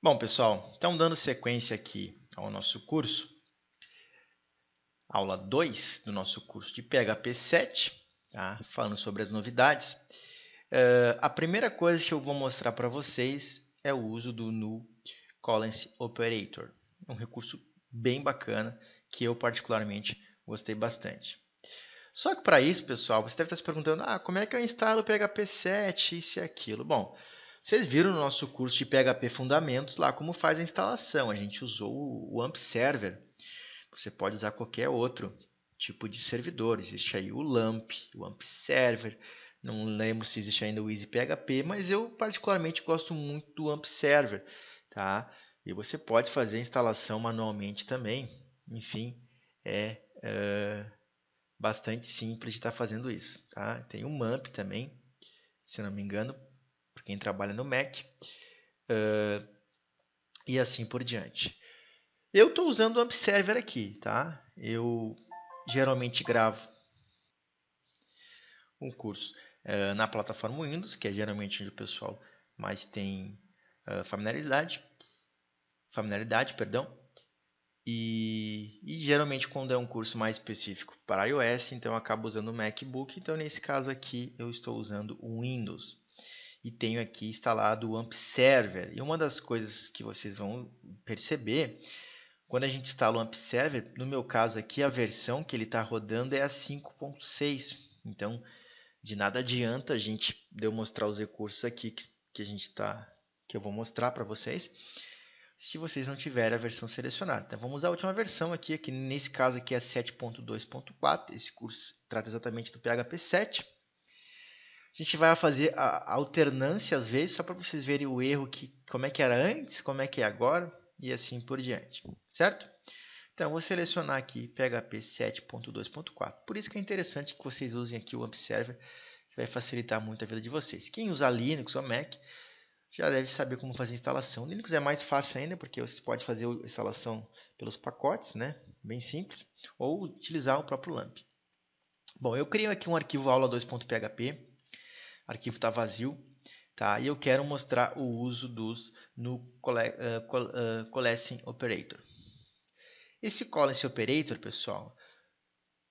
Bom, pessoal, então dando sequência aqui ao nosso curso, aula 2 do nosso curso de PHP 7, tá? Falando sobre as novidades. A primeira coisa que eu vou mostrar para vocês é o uso do Null Collins Operator, um recurso bem bacana que eu particularmente gostei bastante. Só que para isso, pessoal, você deve estar se perguntando, como é que eu instalo o PHP 7, isso e aquilo? Bom, vocês viram no nosso curso de PHP Fundamentos lá como faz a instalação. A gente usou o AMP Server. Você pode usar qualquer outro tipo de servidor. Existe aí o LAMP, o AMP Server. Não lembro se existe ainda o EasyPHP, mas eu particularmente gosto muito do AMP Server, tá? E você pode fazer a instalação manualmente também. Enfim, é bastante simples de estar fazendo isso, tá? Tem o MAMP também, se eu não me engano, para quem trabalha no Mac, e assim por diante. Eu estou usando o AMP Server aqui, tá? Eu geralmente gravo um curso na plataforma Windows, que é geralmente onde o pessoal mais tem familiaridade, perdão. E geralmente quando é um curso mais específico para iOS, então eu acabo usando o MacBook. Então nesse caso aqui eu estou usando o Windows e tenho aqui instalado o AMP Server. E uma das coisas que vocês vão perceber quando a gente instala o AMP Server, no meu caso aqui a versão que ele está rodando é a 5.6. Então de nada adianta a gente eu mostrar os recursos aqui que eu vou mostrar para vocês se vocês não tiverem a versão selecionada. Então, vamos usar a última versão aqui, que nesse caso aqui é 7.2.4. Esse curso trata exatamente do PHP 7. A gente vai fazer a alternância às vezes, só para vocês verem o erro, como é que era antes, como é que é agora, e assim por diante, certo? Então, eu vou selecionar aqui PHP 7.2.4. Por isso que é interessante que vocês usem aqui o AMP Server, que vai facilitar muito a vida de vocês. Quem usar Linux ou Mac, já deve saber como fazer a instalação. O Linux é mais fácil ainda, porque você pode fazer a instalação pelos pacotes, né? Bem simples, ou utilizar o próprio LAMP. Bom, eu criei aqui um arquivo aula2.php, o arquivo está vazio, tá? E eu quero mostrar o uso dos no Collapsing Operator. Esse Collapsing Operator, pessoal,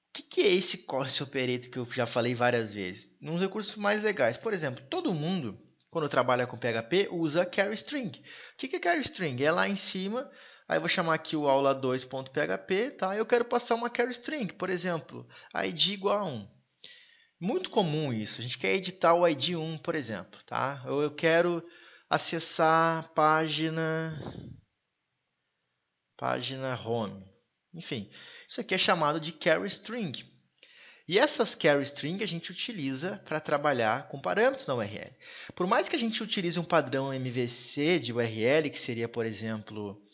o que é esse Collapsing Operator que eu já falei várias vezes? Uns recursos mais legais. Por exemplo, todo mundo, quando trabalha com PHP, usa carry string. O que é carry string? É lá em cima, aí eu vou chamar aqui o aula2.php, tá? Eu quero passar uma carry string, por exemplo, id igual a 1. Muito comum isso. A gente quer editar o id 1, por exemplo, tá? Ou eu quero acessar a página home. Enfim, isso aqui é chamado de carry string. E essas carry string a gente utiliza para trabalhar com parâmetros na URL. Por mais que a gente utilize um padrão MVC de URL, que seria, por exemplo,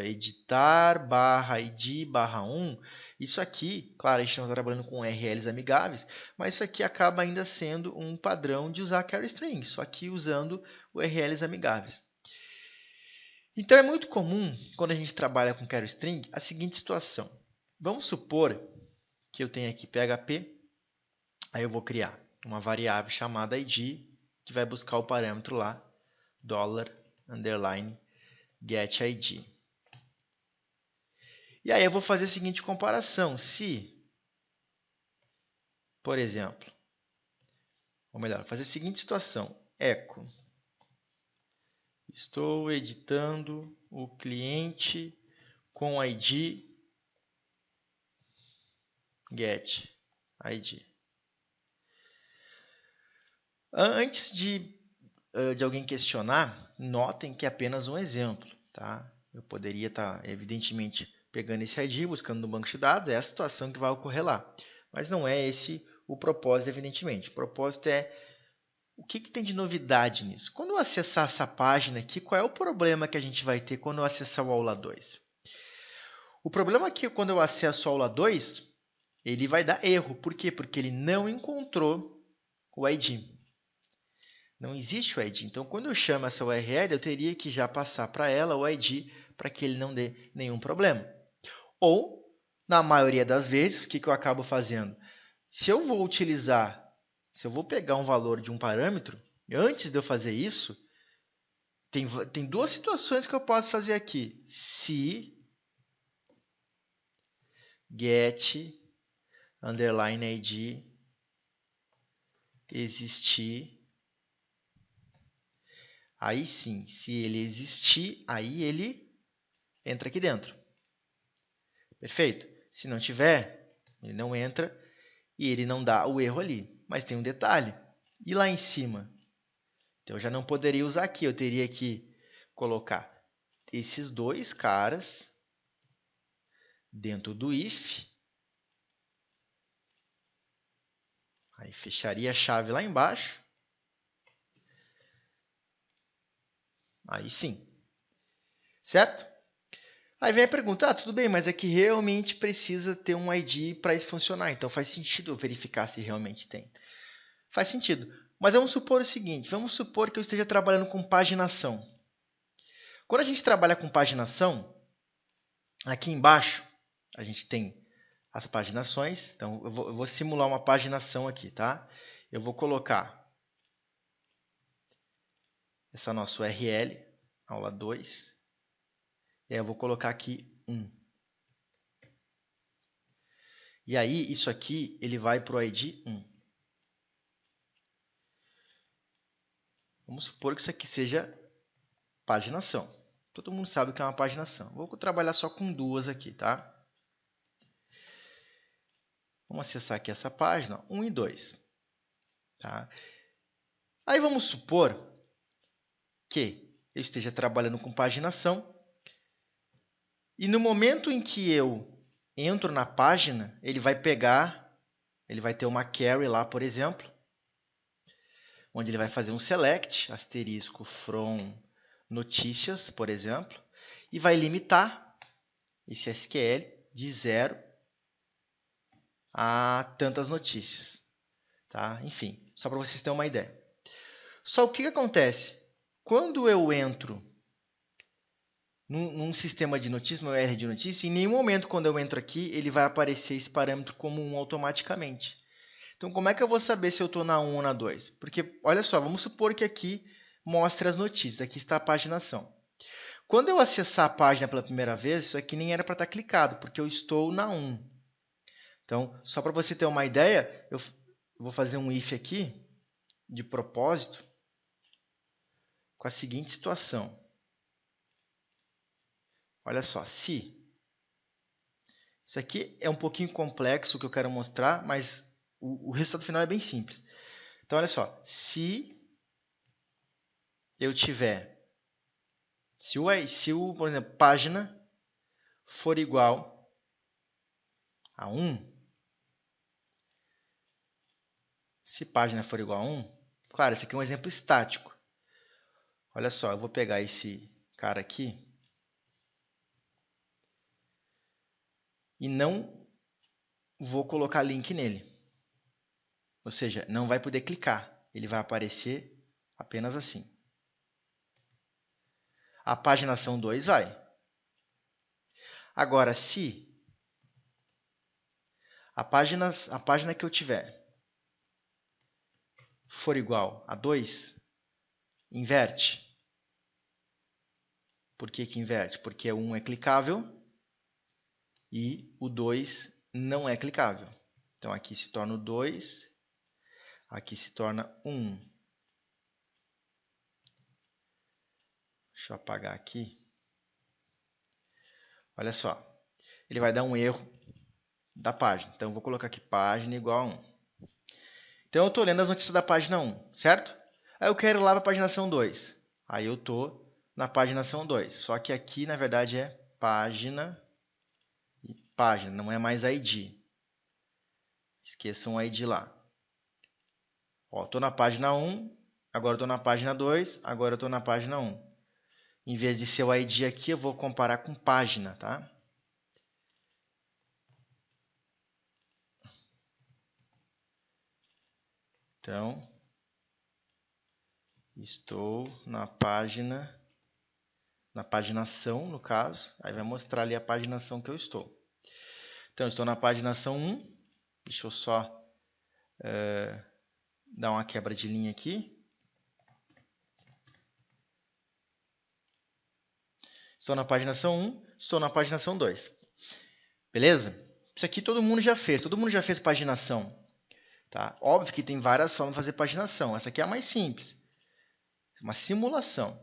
editar barra id barra 1, isso aqui, claro, a gente não está trabalhando com URLs amigáveis, mas isso aqui acaba ainda sendo um padrão de usar carry string, só que usando URLs amigáveis. Então é muito comum, quando a gente trabalha com carry string, a seguinte situação. Vamos supor que eu tenho aqui PHP, aí eu vou criar uma variável chamada id, que vai buscar o parâmetro lá, $getID. E aí eu vou fazer a seguinte comparação. Se, por exemplo, ou melhor, fazer a seguinte situação. Echo, estou editando o cliente com id getID. Antes de alguém questionar, notem que é apenas um exemplo, tá? Eu poderia estar, evidentemente, pegando esse ID, buscando no banco de dados, é a situação que vai ocorrer lá. Mas não é esse o propósito, evidentemente. O propósito é o que tem de novidade nisso. Quando eu acessar essa página aqui, qual é o problema que a gente vai ter quando eu acessar o aula 2? O problema é que quando eu acesso a aula 2, ele vai dar erro. Por quê? Porque ele não encontrou o ID. Não existe o ID. Então, quando eu chamo essa URL, eu teria que já passar para ela o ID para que ele não dê nenhum problema. Ou, na maioria das vezes, o que eu acabo fazendo? Se eu vou pegar um valor de um parâmetro, antes de eu fazer isso, tem duas situações que eu posso fazer aqui. Se get underline id existir, aí sim, se ele existir, aí ele entra aqui dentro. Perfeito? Se não tiver, ele não entra e ele não dá o erro ali. Mas tem um detalhe. E lá em cima? Então, eu já não poderia usar aqui. Eu teria que colocar esses dois caras dentro do if. Aí, fecharia a chave lá embaixo. Aí sim. Certo? Aí vem a pergunta, tudo bem, mas é que realmente precisa ter um ID para isso funcionar. Então, faz sentido eu verificar se realmente tem. Faz sentido. Mas vamos supor o seguinte, vamos supor que eu esteja trabalhando com paginação. Quando a gente trabalha com paginação, aqui embaixo a gente tem as paginações. Então, eu vou simular uma paginação aqui, tá? Eu vou colocar essa nossa URL, aula 2. E aí eu vou colocar aqui 1. E aí, isso aqui, ele vai para o ID 1. Vamos supor que isso aqui seja paginação. Todo mundo sabe o que é uma paginação. Vou trabalhar só com duas aqui, tá? Vamos acessar aqui essa página, 1 e 2. Tá? Aí vamos supor que eu esteja trabalhando com paginação e no momento em que eu entro na página, ele vai ter uma query lá, por exemplo, onde ele vai fazer um select, asterisco from notícias, por exemplo, e vai limitar esse SQL de 0 a tantas notícias. Tá? Enfim, só para vocês terem uma ideia. Só o que acontece? Quando eu entro num sistema de notícias, meu URL de notícia, em nenhum momento quando eu entro aqui, ele vai aparecer esse parâmetro como 1 automaticamente. Então, como é que eu vou saber se eu estou na 1 ou na 2? Porque, olha só, vamos supor que aqui mostre as notícias, aqui está a paginação. Quando eu acessar a página pela primeira vez, isso aqui nem era para estar clicado, porque eu estou na 1. Então, só para você ter uma ideia, eu vou fazer um if aqui, de propósito, com a seguinte situação. Olha só, se... Isso aqui é um pouquinho complexo o que eu quero mostrar, mas o resultado final é bem simples. Então, olha só, se eu tiver... por exemplo, página for igual a 1, se página for igual a 1, claro, esse aqui é um exemplo estático. Olha só, eu vou pegar esse cara aqui e não vou colocar link nele. Ou seja, não vai poder clicar. Ele vai aparecer apenas assim. A paginação 2 vai. Agora, se a página que eu tiver for igual a 2, inverte. Por que que inverte? Porque o 1 é clicável e o 2 não é clicável. Então, aqui se torna o 2, aqui se torna 1. Deixa eu apagar aqui. Olha só, ele vai dar um erro da página. Então, eu vou colocar aqui página igual a 1. Então, eu estou lendo as notícias da página 1, certo? Aí eu quero ir lá para a paginação 2. Aí eu estou na paginação 2. Só que aqui, na verdade, é página e página, não é mais ID. Esqueçam o ID lá. Estou na página 1, agora estou na página 2, agora estou na página 1. Em vez de ser o ID aqui, eu vou comparar com página, tá? Então, estou na página, na paginação, no caso. Aí vai mostrar ali a paginação que eu estou. Então, eu estou na paginação 1. Deixa eu só dar uma quebra de linha aqui. Estou na paginação 1, estou na paginação 2. Beleza? Isso aqui todo mundo já fez paginação. Tá? Óbvio que tem várias formas de fazer paginação. Essa aqui é a mais simples. Uma simulação.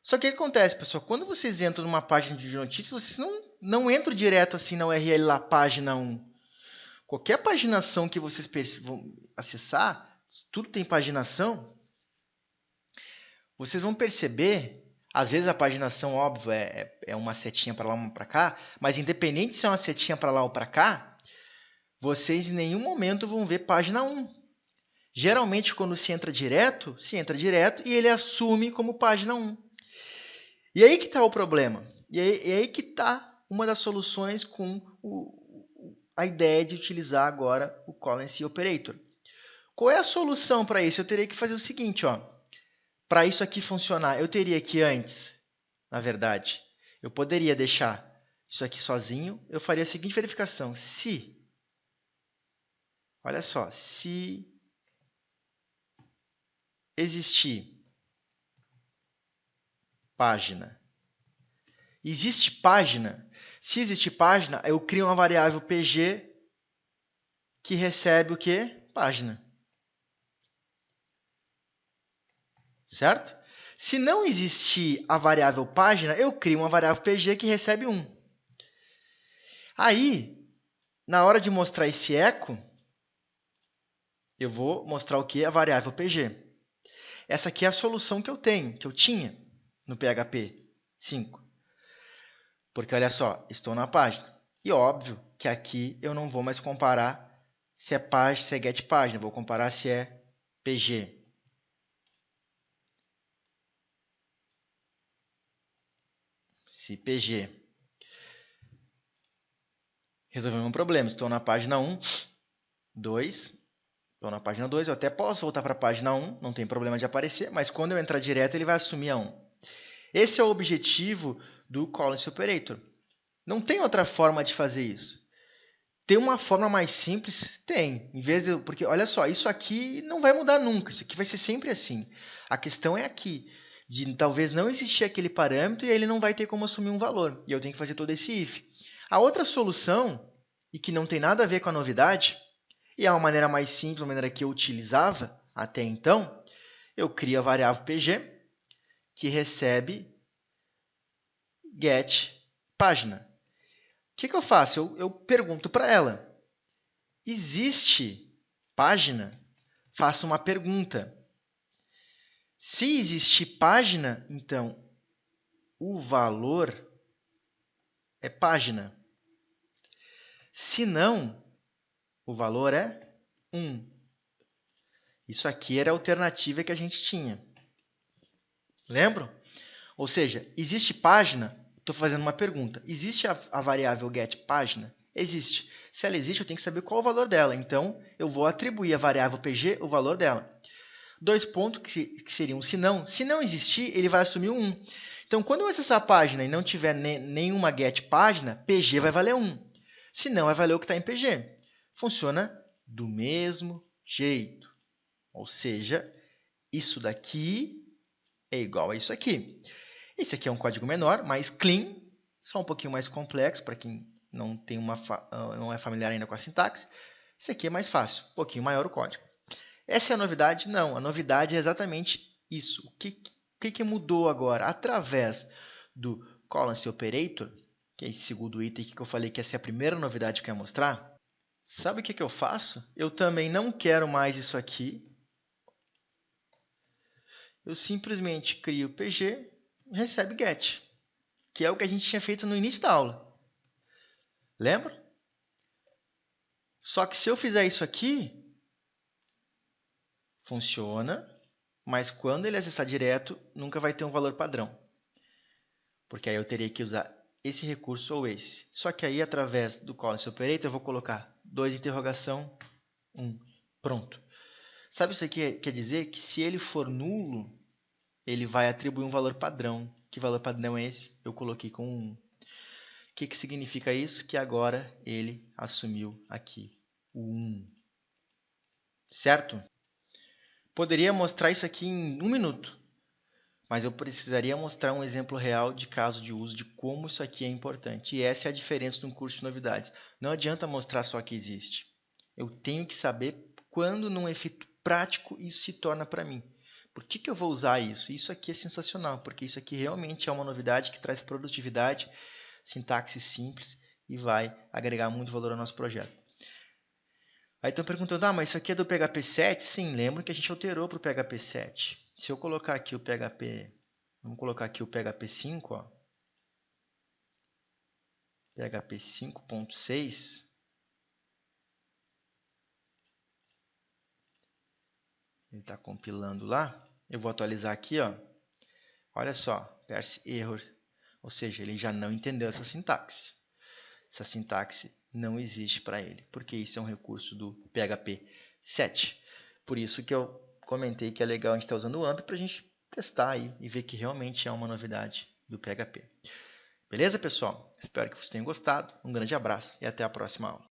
Só que o que acontece, pessoal? Quando vocês entram numa página de notícias, vocês não entram direto assim na URL lá, página 1. Qualquer paginação que vocês vão acessar, tudo tem paginação, vocês vão perceber, às vezes a paginação, óbvio, é uma setinha para lá, uma para cá, mas independente se é uma setinha para lá ou para cá, vocês em nenhum momento vão ver página 1. Geralmente, quando se entra direto e ele assume como página 1. E aí que está o problema. E aí que está uma das soluções com a ideia de utilizar agora o Column Operator. Qual é a solução para isso? Eu teria que fazer o seguinte, ó. Para isso aqui funcionar, eu teria que antes, na verdade, eu poderia deixar isso aqui sozinho. Eu faria a seguinte verificação. Se, olha só, se existir página. Existe página? Se existe página, eu crio uma variável pg que recebe o quê? Página. Certo? Se não existir a variável página, eu crio uma variável pg que recebe 1. Aí, na hora de mostrar esse eco, eu vou mostrar o quê? A variável pg. Essa aqui é a solução que eu tenho, que eu tinha no PHP 5. Porque, olha só, estou na página. E óbvio que aqui eu não vou mais comparar se é página, se é getPágina. Vou comparar se é pg. Se pg resolveu um problema. Estou na página 1, 2. Estou na página 2. Eu até posso voltar para a página 1, não tem problema de aparecer, mas quando eu entrar direto, ele vai assumir a 1. Esse é o objetivo do Column Operator. Não tem outra forma de fazer isso. Tem uma forma mais simples? Tem. Porque, olha só, isso aqui não vai mudar nunca. Isso aqui vai ser sempre assim. A questão é aqui, de talvez não existir aquele parâmetro e ele não vai ter como assumir um valor. E eu tenho que fazer todo esse if. A outra solução, e que não tem nada a ver com a novidade, e é uma maneira mais simples, uma maneira que eu utilizava até então, eu crio a variável pg, que recebe getPágina. O que eu faço? Eu pergunto para ela, existe página? Faço uma pergunta. Se existir página, então, o valor é página. Se não, o valor é 1. Isso aqui era a alternativa que a gente tinha. Lembram? Ou seja, existe página? Estou fazendo uma pergunta. Existe a variável getPágina? Existe. Se ela existe, eu tenho que saber qual é o valor dela. Então, eu vou atribuir à variável pg o valor dela. 2 pontos que seriam se não. Se não existir, ele vai assumir o 1. Então, quando eu acessar a página e não tiver nenhuma getPágina, pg vai valer 1. Se não, vai valer o que está em pg. Funciona do mesmo jeito. Ou seja, isso daqui é igual a isso aqui. Esse aqui é um código menor, mais clean, só um pouquinho mais complexo para quem não é familiar ainda com a sintaxe. Esse aqui é mais fácil, um pouquinho maior o código. Essa é a novidade? Não, a novidade é exatamente isso. O que mudou agora? Através do Column Operator, que é esse segundo item que eu falei que essa é a primeira novidade que eu ia mostrar, sabe o que eu faço? Eu também não quero mais isso aqui. Eu simplesmente crio pg e recebe get, que é o que a gente tinha feito no início da aula. Lembra? Só que se eu fizer isso aqui, funciona, mas quando ele acessar direto, nunca vai ter um valor padrão. Porque aí eu teria que usar esse recurso ou esse. Só que aí, através do Column Operator, eu vou colocar 2 interrogação, 1. Pronto. Sabe isso aqui quer dizer? Que se ele for nulo, ele vai atribuir um valor padrão. Que valor padrão é esse? Eu coloquei com 1. O que significa isso? Que agora ele assumiu aqui o 1. Certo? Poderia mostrar isso aqui em 1 minuto. mas eu precisaria mostrar um exemplo real de caso de uso de como isso aqui é importante. E essa é a diferença de um curso de novidades. Não adianta mostrar só que existe. Eu tenho que saber quando, num efeito prático, isso se torna para mim. Por que eu vou usar isso? Isso aqui é sensacional, porque isso aqui realmente é uma novidade que traz produtividade, sintaxe simples e vai agregar muito valor ao nosso projeto. Aí estão perguntando, mas isso aqui é do PHP 7? Sim, lembra que a gente alterou para o PHP 7. Se eu colocar aqui o PHP, vamos colocar aqui o PHP 5, ó, PHP 5.6, ele está compilando lá. Eu vou atualizar aqui, ó. Olha só, parse error, ou seja, ele já não entendeu essa sintaxe. Essa sintaxe não existe para ele, porque isso é um recurso do PHP 7. Por isso que eu comentei que é legal a gente estar usando o AMP para a gente testar aí e ver que realmente é uma novidade do PHP. Beleza, pessoal? Espero que vocês tenham gostado. Um grande abraço e até a próxima aula.